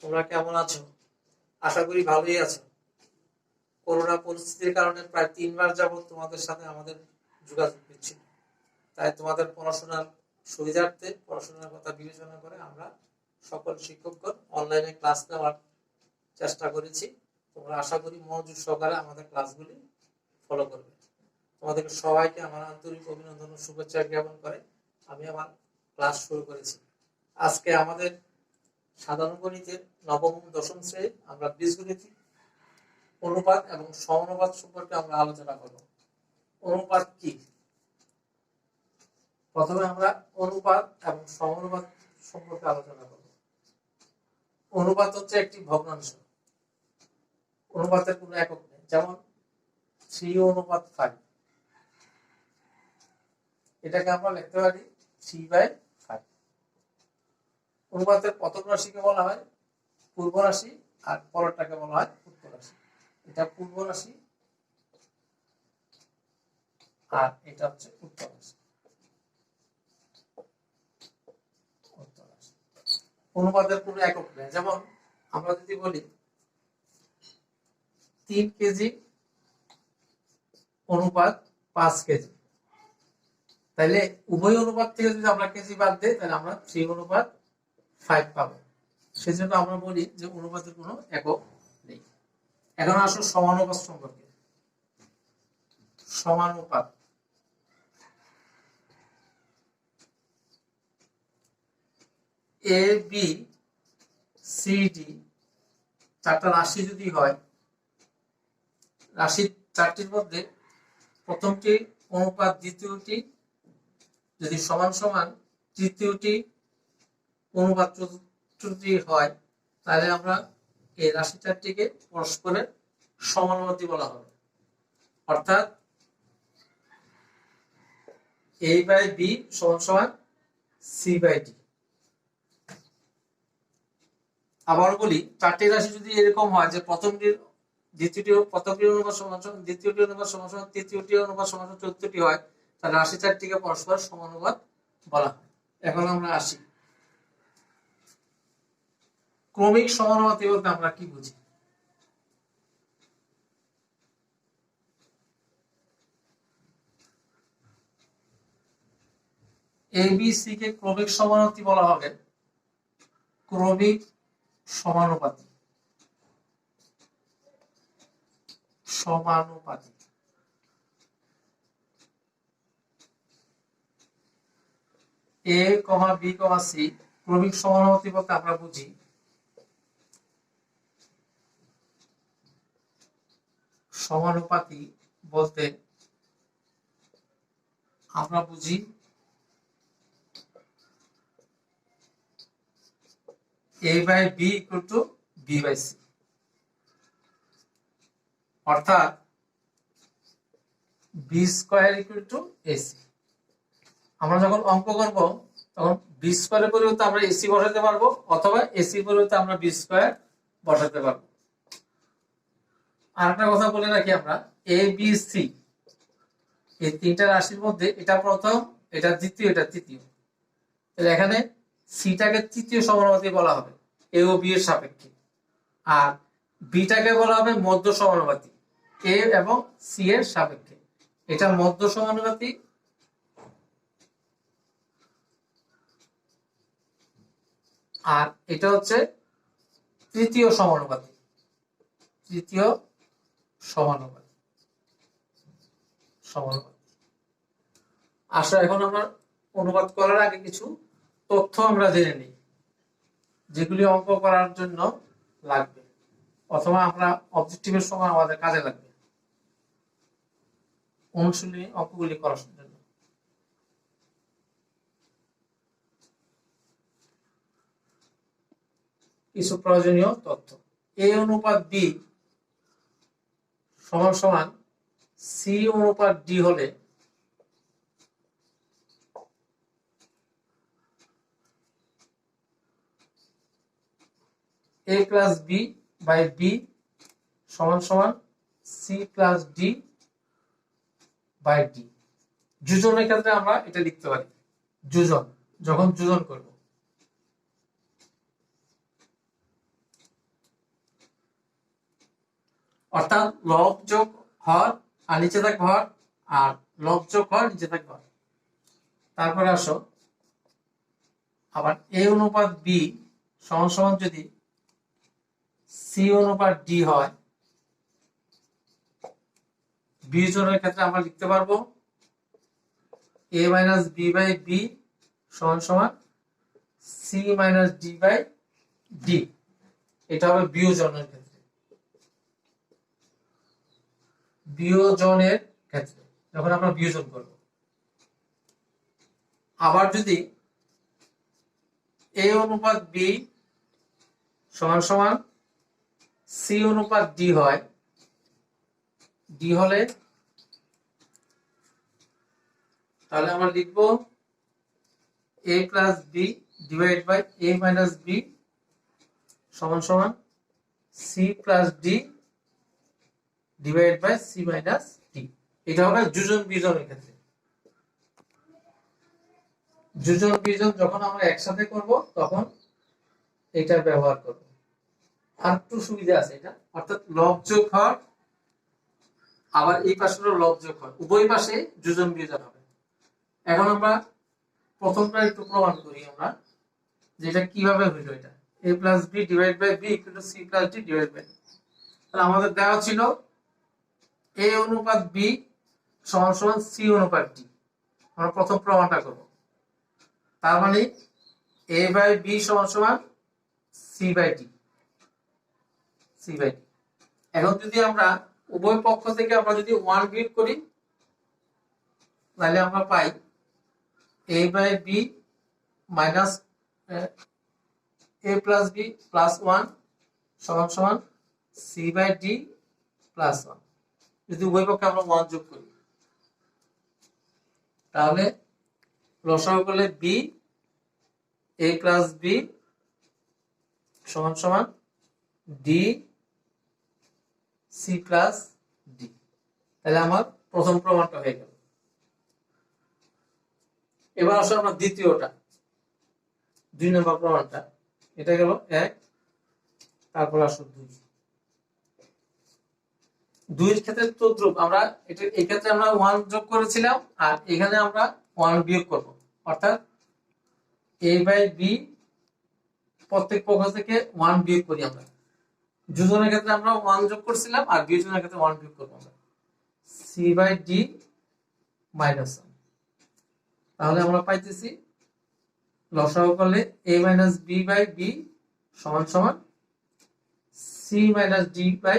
তোমরা কেমন আছো? আশা করি ভালোই আছো। করোনা পরিস্থিতির কারণে প্রায় 3 মাস যাবত তোমাদের সাথে আমাদের যোগাযোগ বিচ্ছিন্ন। তাই তোমাদের পড়াশোনার সুবিধার্থে পড়াশোনার কথা বিবেচনা করে আমরা সকল শিক্ষকগণ অনলাইনে ক্লাস নেওয়ার চেষ্টা করেছি। তোমরা আশা করি মনোযোগ সহকারে আমাদের ক্লাসগুলি ফলো করবে। তোমাদের সবাইকে আমার আন্তরিক অভিনন্দন ও শুভেচ্ছা জ্ঞাপন করে আমি আমার ক্লাস শুরু করেছি। আজকে আমাদের সাধারণ গণিতের নবম ও দশম শ্রেণীর আমরা বীজগণিত অনুপাত এবং সমানুপাত সম্পর্কে আমরা আলোচনা করব। অনুপাত কি? প্রথমে আমরা অনুপাত এবং সমানুপাত সম্পর্কে আলোচনা করব। অনুপাত হচ্ছে একটি ভগ্নাংশ। অনুপাতের কোনো একক নেই, যেমন 3:5। এটাকে আমরা লিখতে পারি 3/5। অনুপাতের প্রথম রাশিকে বলা হয় পূর্ব রাশি আর পরেরটাকে বলা হয় উত্তর রাশি। এটা পূর্ব রাশি আর এটা হচ্ছে উত্তর রাশি। অনুপাতের কোনো একক নেই, যেমন আমরা যদি বলি 3 কেজি অনুপাত 5 কেজি, তাহলে উভয় অনুপাত থেকে যদি আমরা কেজি বাদ দিই তাহলে আমরা 3:5 পাবো। সেজন্য আমরা বলি যে অনুপাতের কোনো একক নেই। এখন আসো সমানুপাত সম্পর্কে। সমানুপাত এ বি সি ডি চারটা রাশি যদি হয়, রাশি চারটির মধ্যে প্রথমটি অনুপাত দ্বিতীয়টি যদি সমান সমান, তৃতীয়টি অনুপাত চতুর্থটি হয়, তাহলে আমরা এই রাশি চারটিকে পরস্পরের সমানুপাতি বলা হবে। অর্থাৎ a/b সমান সমান c/d। আবার বলি, চারটি রাশি যদি এরকম হয় যে প্রথমটির প্রথমটির অনুপাত সমান সমান দ্বিতীয়টির অনুপাত সমান সমান তৃতীয়টির অনুপাত সমান সমান চতুর্থটি হয়, তাহলে রাশি চারটিকে পরস্পর সমানুপাত বলা হয়। এখন আমরা আসি ক্রমিক সমানুপাতি বলতে আমরা কি বুঝি। ABC কে ক্রমিক সমানুপাতি বলা হবে ক্রমিক সমানুপাতি। সমানুপাতি A, B, C ক্রমিক সমানুপাতি বলতে আমরা বুঝি সমানুপাতি বলতে আমরা বুঝি a/b = b/c। অর্থাৎ b² = ac। আমরা যখন অঙ্ক করব তখন b² এর পরিবর্তে আমরা ac বসাতে পারবো, অথবা ac এর পরিবর্তে আমরা b² বসাতে পারবো। আরেকটা কথা বলে রাখি, আমরা a b c এই তিনটা রাশির মধ্যে এটা প্রথম, এটা দ্বিতীয়, এটা তৃতীয়। তাহলে এখানে সিটাকে তৃতীয় সমানুপাতি বলা হবে এ ও বি এর সাপেক্ষে, আর বিটাকে বলা হবে মধ্য সমানুপাতি এ এবং সি এর সাপেক্ষে। এটা মধ্য সমানুপাতি, আর এটা হচ্ছে তৃতীয় সমানুপাতি। তৃতীয় সমানুপাতি সমানুপাতি আসলে এখন আমরা অনুবাদ করার আগে কিছু তথ্য আমরা জেনে নিই, যেগুলি অঙ্ক করার জন্য লাগবে, অথবা আমরা অবজেক্টিভের সময় আমাদের কাজে লাগবে অনুশীলনী অঙ্কগুলি করার জন্য। কিছু প্রয়োজনীয় তথ্য। a অনুপাত b সমান সমান c অনুপাত d হলে a + b/b সমান সমান c + d/d। যোজনের ক্ষেত্রে আমরা এটা লিখতে পারি যোজন, যখন যোজন করব অর্থাৎ লব যোগ হর আর নিচে থাকবে হর, আর লব যোগ হর নিচে থাকবে হর। তারপরে আসো আবার এ অনুপাত বি সমান সমান যদি সি অনুপাত ডি হয়, বিয়োজনের ক্ষেত্রে আমরা লিখতে পারবো a minus B by B সমান সমান C minus D by D. এটা হবে বিয়োজনের ক্ষেত্রে। বিয়োজনের ক্ষেত্রে যখন আমরা বিয়োজন করব। আবার যদি a অনুপাত বি সমান সমান সি অনুপাত ডি হয়, ডি হলে তাহলে আমরা লিখব a plus B divide by a minus B সমান সমান C plus D divide by C minus D. এটা হবে যোজন বিয়োজনের ক্ষেত্রে। যোজন বিয়োজন যখন আমরা একসাথে করব তখন এটা ব্যবহার করব। আর একটু সুবিধা আছে এটা, অর্থাৎ লব যোগ হর আবার এই পাশে লব যোগ হর, উভয় পাশে যোজন বিয়োজন হবে। এখন আমরা প্রথমটা একটু প্রমাণ করি আমরা, যেটা কিভাবে হইলো। এটা a plus B divide by B equal to C plus D divide by. তাহলে আমাদের দেওয়া ছিল a অনুপাত b সমান সমান সি অনুপাত ডি। আমরা প্রথম প্রমাণটা করব। তার মানে a বাই b সমান সমান C by D, C by D. এখন যদি আমরা উভয় পক্ষ থেকে আমরা যদি 1 বিয়োগ করি তাহলে আমরা পাই a by b minus a plus b plus 1 সমান সমান সি বাই ডি প্লাস 1। যদি উভয় পক্ষে আমরা 1 যোগ করি তাহলে লসাগু করলে b a প্লাস b সমান সমান ডি সি প্লাস ডি। তাহলে আমার প্রথম প্রমাণটা হয়ে গেল। এবার আসলে আমরা দ্বিতীয়টা, 2 নম্বর প্রমাণটা। এটা গেল 1, তারপর আসো 2। 2 এর ক্ষেত্রে তদ্রূপ আমরা এটা এই ক্ষেত্রে আমরা 1 যোগ করেছিলাম আর এখানে আমরা 1 বিয়োগ করব। অর্থাৎ a বাই b প্রত্যেক পক্ষ থেকে 1 বিয়োগ করি আমরা। যোজনের ক্ষেত্রে আমরা 1 যোগ করছিলাম আর বিয়োজনের ক্ষেত্রে 1 বিয়োগ করব আমরা। c by d minus 1। তাহলে আমরা পাইতেছি লসাগু করলে a minus b by b সমান সমান c minus d by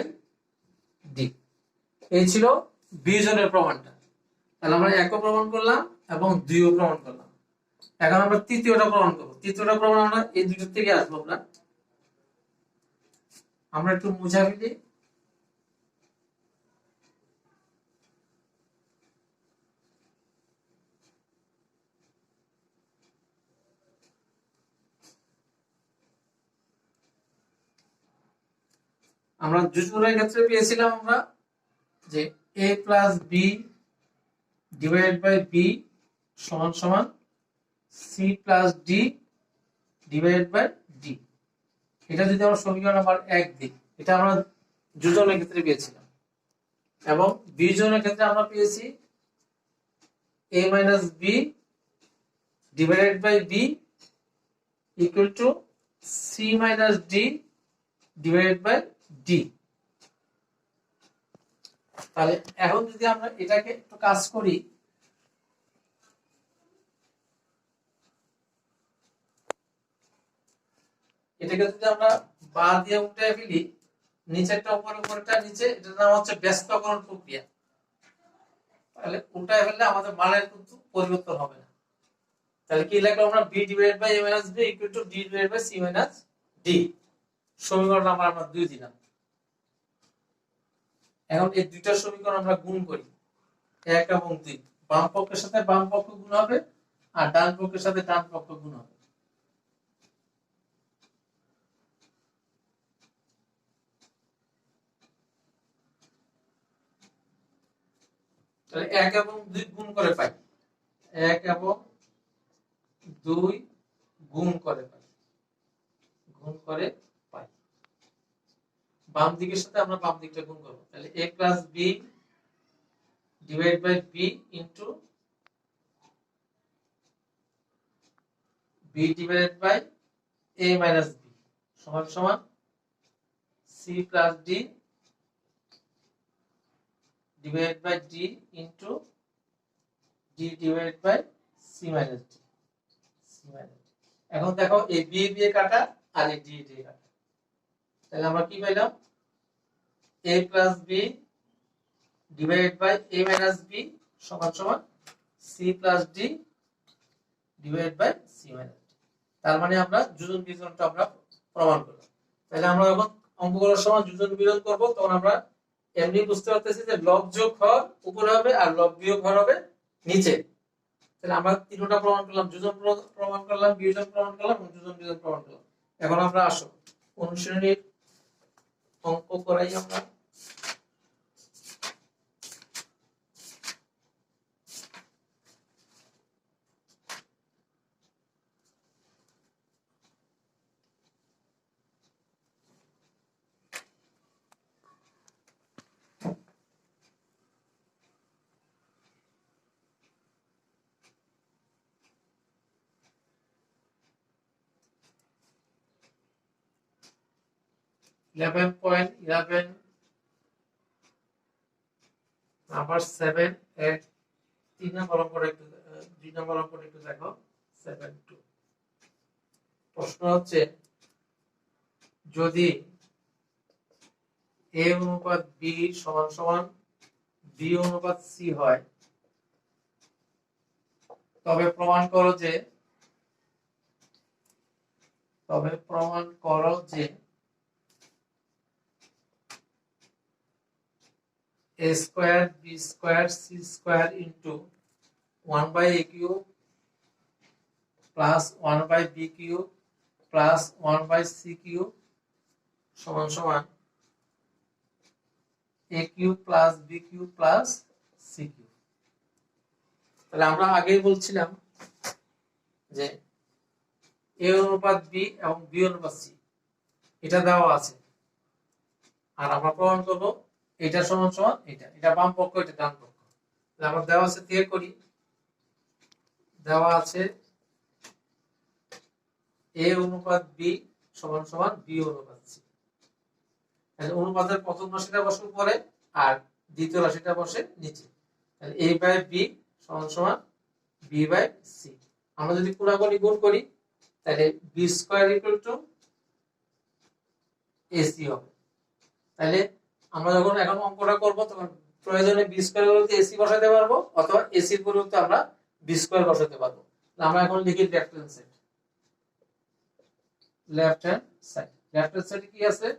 d। এই ছিল বিয়োজনের প্রমাণটা। তাহলে আমরা একও প্রমাণ করলাম এবং 2ও প্রমাণ করলাম। এখন আমরা তৃতীয়টা প্রমাণ করব। তৃতীয়টা প্রমাণ আমরা এই দুটো থেকে আসবো। আমরা একটু মুছা ফেলি। আমরা যোজনের ক্ষেত্রে পেয়েছিলাম আমরা যে a plus B divide by B সমান সমান C plus D divide by D. এটা যদি আমরা সমীকরণ নাম্বার 1 দিই, এটা আমরা যোজনের ক্ষেত্রে পেয়েছিলাম। এবং বিয়োজনের ক্ষেত্রে আমরা পেয়েছি a minus B divided by B equal to C minus D divided by D. তাহলে এখন যদি আমরা এটাকে একটু কাজ করি, এটাকে যদি আমরা বা দিয়ে উল্টায় ফেলি, নিচেরটা উপরে উপরেরটা নিচে, এটার নাম হচ্ছে ব্যস্তকরণ প্রক্রিয়া। তাহলে উল্টায় ফেললে আমাদের মানের কিন্তু পরিবর্তন হবে না। তাহলে কি লিখলাম আমরা b divided by a minus b equal to d divided by c minus d। সমীকরণ নাম্বার আমরা 2 দিলাম। এখন এই দুইটা সমীকরণ আমরা গুণ করি, 1 এবং 2। বাম পক্ষের সাথে বাম পক্ষ গুণ হবে আর ডান পক্ষের সাথে ডান পক্ষ গুণ হবে। তাহলে 1 এবং 2 গুণ করে পাই, 1 এবং 2 গুণ করে পাই, গুণ করে পাই। বাম দিকের সাথে আমরা বাম দিকটা গুণ করব, তাহলে a plus B divide by B into B divided by a minus B সমান সমান C plus D divided by D into D divided by C minus D. এখন দেখো এই বি দিয়ে কাটা আর এই ডি দিয়ে কাটা, তাহলে আমরা কি পাইলাম a plus B divided by a minus B সমান সমান c plus d divided by c minus d। তার মানে আমরা যোজন বিয়োজনটা আমরা প্রমাণ করলাম। তাহলে আমরা যখন অঙ্ক করার সময় যোজন বিয়োজন করব তখন আমরা এমনি বুঝতে পারতেছি যে লব যোগ হর উপরে হবে আর লব বিয়োগ হর হবে নিচে। তাহলে আমরা তিনটা প্রমাণ করলাম, যোজন প্রমাণ করলাম, বিয়োজন প্রমাণ করলাম এবং যোজন বিয়োজন প্রমাণ করলাম। এখন আমরা আসো অনুশীলনীর অঙ্ক করাই আমরা। নাম্বার 7 এর 3 নম্বর অঙ্কটা একটু 2 নম্বর অঙ্কটা একটু দেখো 7.2। প্রশ্ন হচ্ছে যদি a অনুপাত b সমান সমান b অনুপাত c হয় তবে প্রমাণ করো যে a square b square c square into 1 by a cube plus 1 by b cube plus 1 by c cube সমান সমান a cube plus b cube plus c cube। তাহলে আমরা আগেই বলছিলাম যে a অনুপাত b এবং b অনুপাত c এটা দেওয়া আছে, আর আমরা প্রমাণ করব এটা সমান সমান এটা বাম পক্ষ এটা ডান পক্ষ। তাহলে আমরা দেওয়া আছে দিয়ে করি, দেওয়া আছে a অনুপাত b সমান সমান b অনুপাত c। তাহলে অনুপাতের প্রথম রাশিটা বসে উপরে আর দ্বিতীয় রাশিটা বসে নিচে। তাহলে a বাই b সমান সমান b বাই c। আমরা যদি কোণাগুণি গুণ করি তাহলে b square equal to ac হবে। তাহলে আমরা যখন এখন অঙ্কটা করব তখন প্রয়োজনে b স্কয়ার বলতে ac বসাতে পারবো অথবা ac এর পরিবর্তে আমরা b স্কয়ার বসাতে পারবো। আমরা এখন লিখি left hand side. Left hand সাইডে কি আছে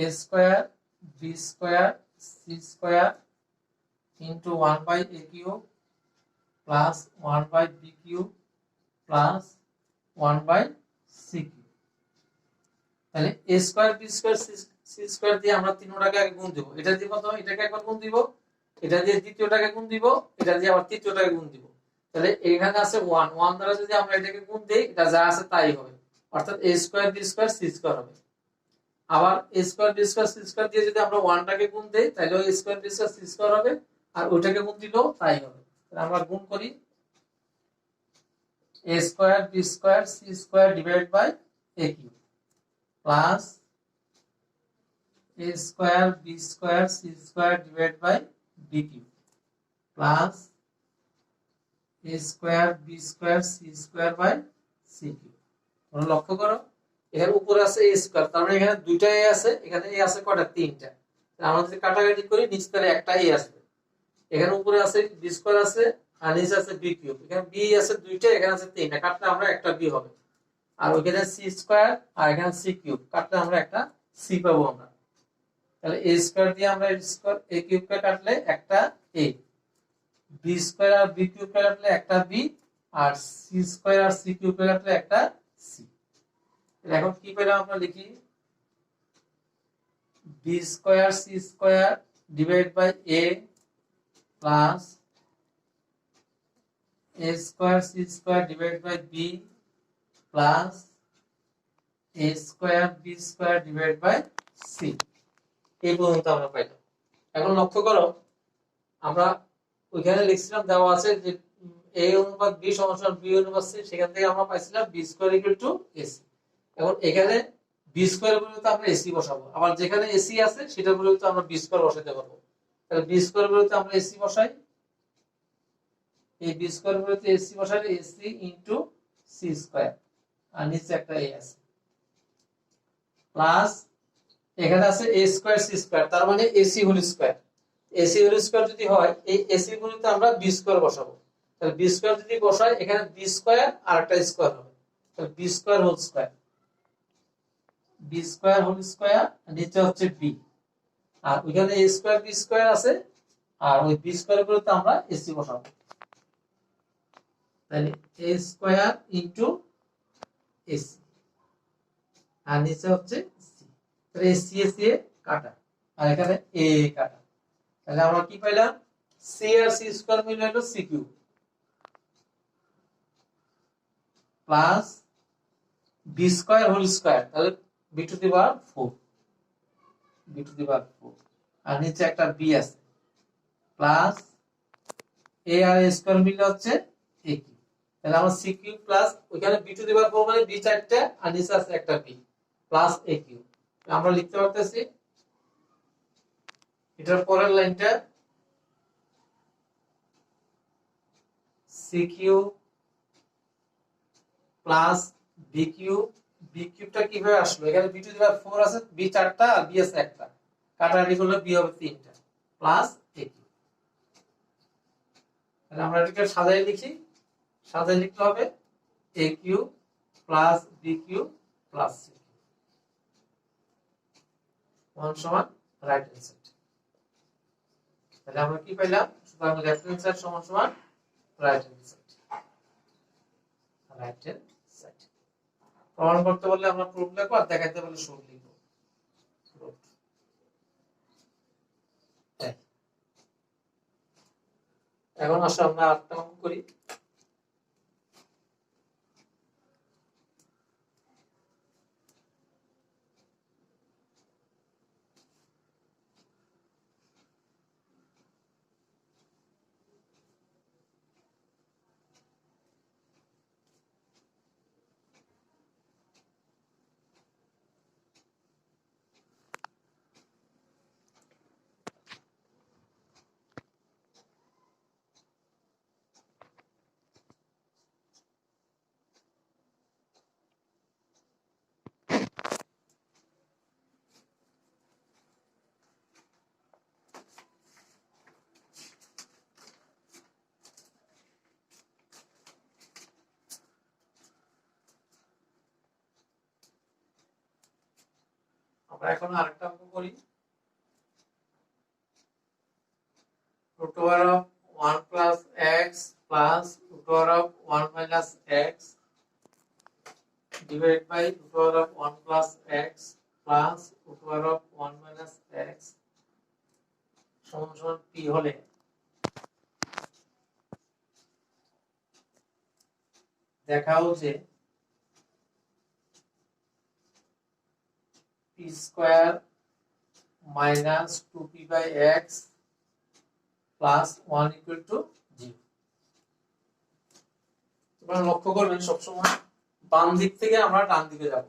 a square b square c square into 1 by a cube plus 1 by b cube plus 1 by c cube। তাহলে a square b square c square দিয়ে আমরা তিনটাকে আগে গুণ দেব, এটা দিয়ে কত এটাকে একবার গুণ দিব, এটা দিয়ে দ্বিতীয়টাকে গুণ দিব, এটা দিয়ে আবার তৃতীয়টাকে গুণ দিব। তাহলে এখানে আছে 1 1 দ্বারা যদি আমরা এটাকে গুণ দেই এটা যা আছে তাই হবে, অর্থাৎ a square b square c square হবে। আবার a square b square c square দিয়ে যদি আমরা 1 টাকে গুণ দেই তাহলে a square b square c square হবে, আর ওইটাকে গুণ দিলেও তাই হবে। তাহলে আমরা গুণ করি a square b square c square divided by a cube plus a square b square c square divided by b cube plus a square b square c square by c cube. তোমরা লক্ষ্য করো এর উপরে আছে a square, তার মানে এখানে দুইটা a আছে, এখানে a আছে কয়টা তিনটা। আমরা যদি কাটাকাটি করি নিচে তাহলে একটা a আসবে। এখানে উপরে আছে b স্কয়ার আছে আর নিচে আছে b কিউব, এখানে b আছে দুইটা এখানে আছে তিনটা, কাটলে আমরা একটা b হবে। আর ওখানে c স্কয়ার আর এখানে c কিউব, কাটলে আমরা একটা c পাবো আমরা। তাহলে a স্কয়ার দিয়ে আমরা a স্কয়ার a কিউবকে কাটলে একটা a, b স্কয়ার আর b কিউবকে কাটলে একটা b, আর c স্কয়ার আর c কিউবকে কাটলে একটা c। এখন কি পেলাম আমরা লিখি b square c square divide by a plus a square c square divide by b plus a square b square divide by c। এই পর্যন্ত আমরা পাইলাম। এখন লক্ষ্য করো, আমরা ওইখানে লিখছিলাম দেওয়া আছে যে a অনুপাত b সমান b অনুপাত c, সেখান থেকে আমরা পাইছিলাম b square equal to ac। এখন এখানে b স্কয়ার বলতে আমরা ac বসাবো, আবার যেখানে ac আছে সেটা বলতে আমরা b স্কয়ার বসাতে পারবো। তাহলে b স্কয়ার বলতে আমরা ac বসাই, এই b স্কয়ার বলতে ac বসালে ac ইনটু c স্কয়ার, আর নিচে একটা a আছে, প্লাস এখানে আছে a স্কয়ার c স্কয়ার, তার মানে ac whole square. ac whole square যদি হয়, এই ac গুলোতে আমরা b স্কয়ার বসাবো। তাহলে b স্কয়ার যদি বসাই, এখানে b স্কয়ার আর একটা স্কয়ার হবে, তাহলে b square whole square, b square whole square, নিচে হচ্ছে b, আর ওইখানে a স্কয়ার b স্কয়ার আছে, আর ওই b স্কয়ার গুলোতে আমরা ac বসাবো। তাহলে a স্কয়ার ইনটু ac, আর নিচে হচ্ছে c, তাহলে c এ কাটা, আর এখানে a কাটা। তাহলে আমরা কি পাইলাম, c আর c স্কয়ার মিলে হলো c cube, plus b square whole square, তাহলে b to the power 4, b to the power 4, আর নিচে একটা b আছে, প্লাস a আর a স্কয়ার মিলে হচ্ছে a কিউব। তাহলে আমরা c কিউব প্লাস ওইখানে b টু দি পাওয়ার 4 মানে b চারটা, আর নিচে আছে একটা b, প্লাস a কিউব। আমরা লিখতে পারতেছি এটার পরের লাইনটা c cube plus b cube, b কিউবটা কিভাবে আসলো, এখানে b টু দি পাওয়ার 4 আছে, b চারটা আর b আছে একটা, কাটাকাটি করলে b হবে তিনটা, প্লাস a কিউব। তাহলে আমরা এটাকে সাজাই লিখি, সাজাই লিখতে হবে a cube plus b cube plus c cube সমান রাইট হ্যান্ড সাইড। তাহলে আমরা কি পাইলাম, সুতরাং লেফট হ্যান্ড সাইড সমান সমান right hand side, right hand side. প্রমাণ করতে বললে আমরা প্রুফ লিখবো, আর দেখাইতে বললে শুরু লিখবো। এখন আসো আমরা আরেকটা অঙ্ক করি। আমরা এখন আরেকটা অঙ্ক করি। root over of 1 plus x plus root over of 1 minus x divided by root over of 1 plus x plus root over of 1 minus x সমান সমান p হলে দেখাও যে p square minus 2p by x plus 1 equal to 0। তোমরা লক্ষ্য করবেন সবসময় বাম দিক থেকে আমরা ডান দিকে যাব,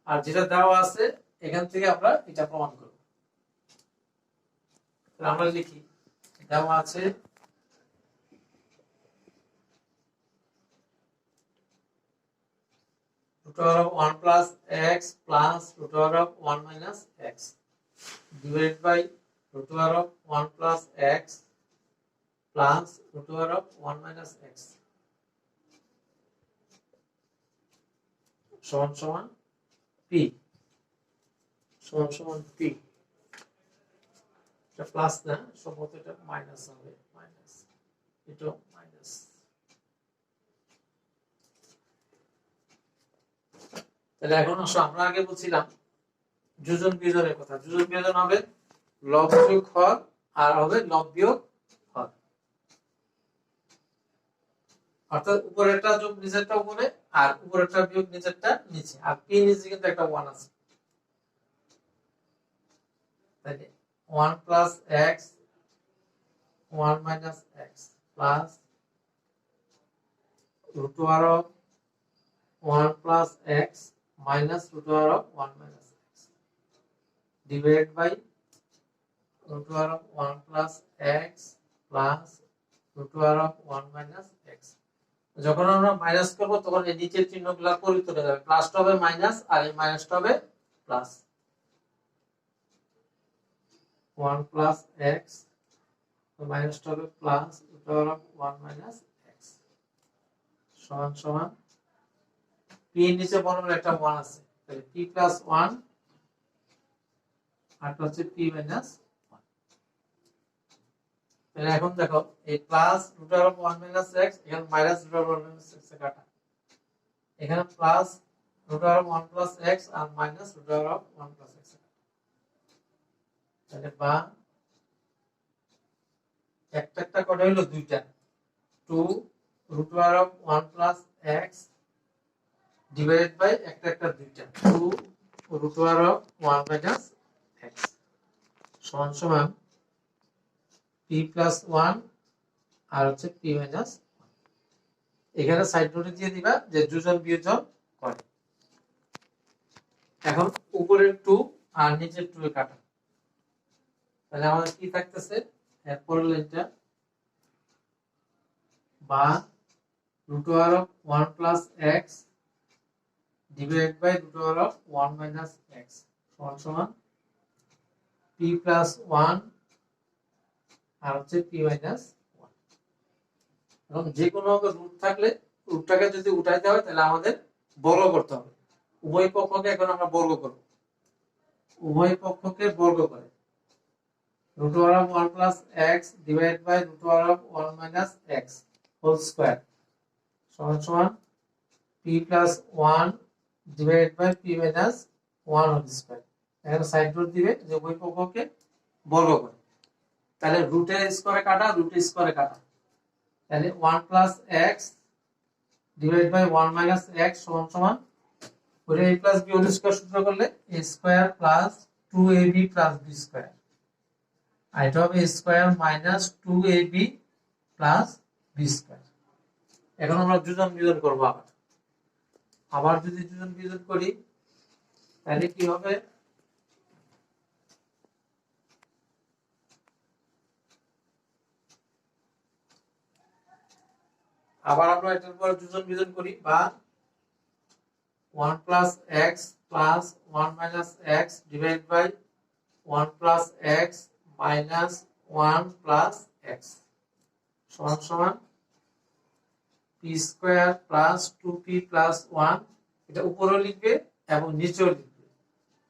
আর যেটা দেওয়া আছে এখান থেকে আমরা এটা প্রমাণ করব। তাহলে আমরা লিখি, দেওয়া আছে root over of 1 plus x plus root over of 1 minus x divided by root over of 1 plus x plus root over of 1 minus x সমান সমান p, সমান সমান p। এটা প্লাস না, সম্ভবত এটা মাইনাস হবে, মাইনাস, এটা মাইনাস। তাহলে এখন আমরা আগে বলছিলাম যোজন বিয়োজনের কথা। যোজন বিয়োজন হবে লব যোগ হর, আর হবে লব বিয়োগ হর, অর্থাৎ উপরেরটা যোগ নিচেরটা উপরে, আর উপরেরটা বিয়োগ নিচেরটা নিচে, আর p নিচে কিন্তু একটা 1 আছে। তাহলে 1 plus x 1 minus x plus root over of 1 plus x minus root over of 1 minus x divided by root over of 1 plus x plus root over of 1 minus x যখন আমরা মাইনাস করব তখন এই নিচের চিহ্নগুলো পরিবর্তন হয়ে যাবে প্লাসটা হবে মাইনাস আর এই মাইনাসটা হবে প্লাস 1 plus x তো মাইনাসটা হবে plus root over of 1 minus x সমান সমান p এর নিচে বর্গমূল একটা 1 আছে তাহলে p plus 1 আর হচ্ছে p minus 1 তাহলে এখন দেখো এই plus root over of 1 minus x এখানে minus root over of 1 minus x এ কাটা এখানে plus root over of 1 plus x আর minus root over of 1 plus x তাহলে বা একটা করে হলো দুইটা 2 root over of 1 plus x divided by একটা দুইটা 2 root over of 1 minus x সমান সমান p plus 1 আর হচ্ছে p minus 1 এখানে সাইড নোটে দিয়ে দিবা যে যোজন বিয়োজন করে এখন উপরের 2 আর নিচের 2 এ কাটা তাহলে আমাদের কি থাকতেছে এর পরের লাইনটা বা root over of 1 plus x divided by root over of 1 minus x সমান সমান p plus 1 আর হচ্ছে p minus 1 এখন যে কোনো রুট থাকলে রুটটাকে যদি উঠাইতে হয় তাহলে আমাদের বর্গ করতে হবে উভয় পক্ষকে এখন আমরা বর্গ করব উভয় পক্ষকে বর্গ করে root over of 1 plus x divided by root over of 1 minus x whole square সমান সমান p plus 1 divided by p minus 1 whole square এখানে সাইড রুট দিবে যে উভয় পক্ষকে বর্গ করে তাহলে রুটের স্কয়ারে কাটা রুটের স্কয়ারে কাটা তাহলে 1 plus x divided by 1 minus x সমান সমান করে a plus b whole square সূত্র করলে a square plus 2ab plus b square আর এটা হবে a square minus 2ab plus b square এখন আমরা যোজন বিয়োজন করব আবার যদি যোজন বিয়োজন করি তাহলে কি হবে আবার আমরা এটার পর যোজন বিয়োজন করি বা 1 plus x plus 1 minus x divided by 1 plus x minus 1 plus x সমান সমান p square plus 2p plus 1 এটা উপরেও লিখবে এবং নিচেও লিখবে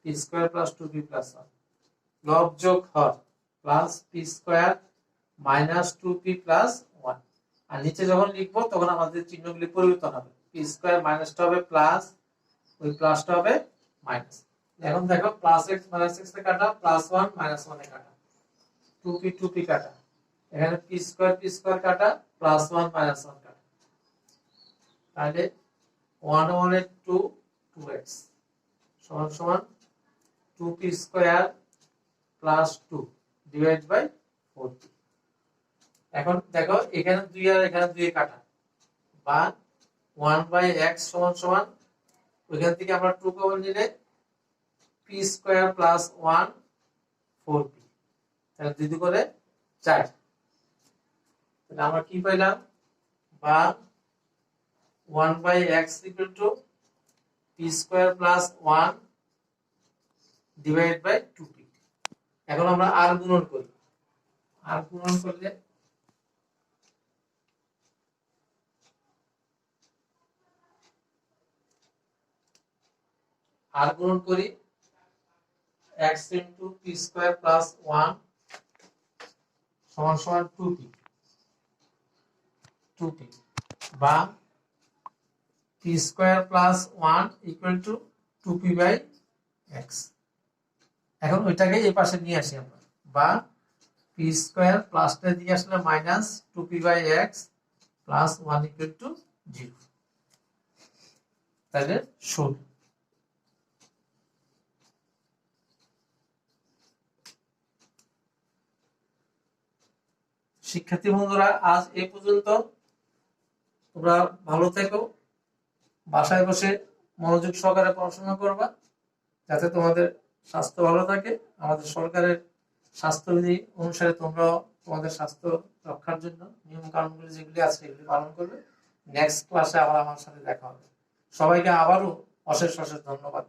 p square plus 2p plus 1 লব যোগ হর plus p square minus 2p plus 1 আর নিচে যখন লিখবো তখন আমাদের চিহ্নগুলি পরিবর্তন হবে p square মাইনাসটা হবে প্লাস ওই প্লাসটা হবে মাইনাস এখন দেখো প্লাস x মাইনাস x এ কাটা প্লাস 1 মাইনাস 1 এ কাটা 2p কাটা এখানে p স্কয়ার কাটা প্লাস 1 মাইনাস 1 কাটা তাহলে 1 1 এর 2 2x সমান সমান 2p square plus 2 divide by 4p এখন দেখো এখানে 2 আর এখানে 2 এ কাটা বা 1 বাই x সমান সমান ওইখান থেকে আমরা 2 কমন নিলে p স্কয়ার প্লাস 1 4p তাহলে 2 করে 4 তাহলে আমরা কি পাইলাম বা 1 by x equal to p square plus 1 divided by 2p এখন আমরা r গুণন করি r গুণন করলে r গুণন করি x into p square plus 1 সমান সমান 2p বা p square plus 1 equal to 2p by x এখন ওইটাকে এই পাশে নিয়ে আসি আমরা বা p square প্লাসটা দিয়ে আসলে minus 2p by x plus 1 equal to 0 তাহলে 0 শিক্ষার্থী বন্ধুরা, আজ এই পর্যন্ত। তোমরা ভালো থেকো, বাসায় বসে মনোযোগ সহকারে পড়াশোনা করবা, যাতে তোমাদের স্বাস্থ্য ভালো থাকে। আমাদের সরকারের স্বাস্থ্যবিধি অনুসারে তোমরাও তোমাদের স্বাস্থ্য রক্ষার জন্য নিয়ম কানুনগুলি যেগুলি আছে এগুলি পালন করবে। নেক্সট ক্লাসে আবার আমার সাথে দেখা হবে। সবাইকে আবারও অশেষ অশেষ ধন্যবাদ।